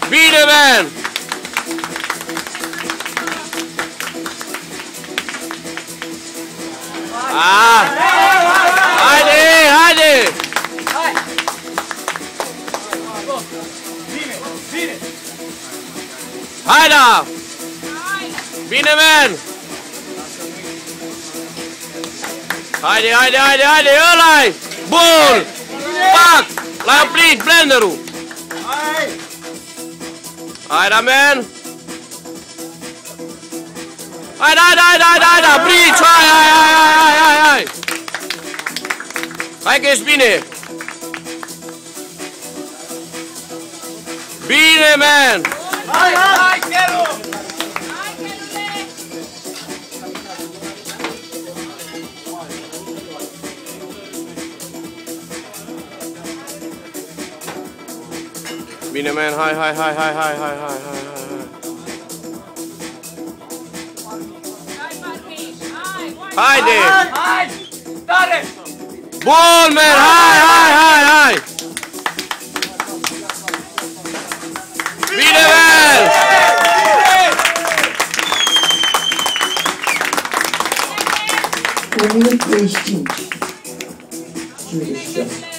Bine, man! Haide, haide! Haida! Bine, man! Haide, haide, haide, haide! Ăla-i! Bun! Pac! L-ai oprit blenderul! Haida, man! Haida, haida, haida, haida, haida! Brici! Hai, hai, hai, hai, hai, hai! Hai că ești bine! Bine, man! Hai, hai, Chelu! Bine, man, hai, hai, hai, hai, hai, hai, hai, hai, hai. Haide! Hai! Tare! Bun, man, hai, hai, hai, hai! Bine, man! Un minut 35. 56.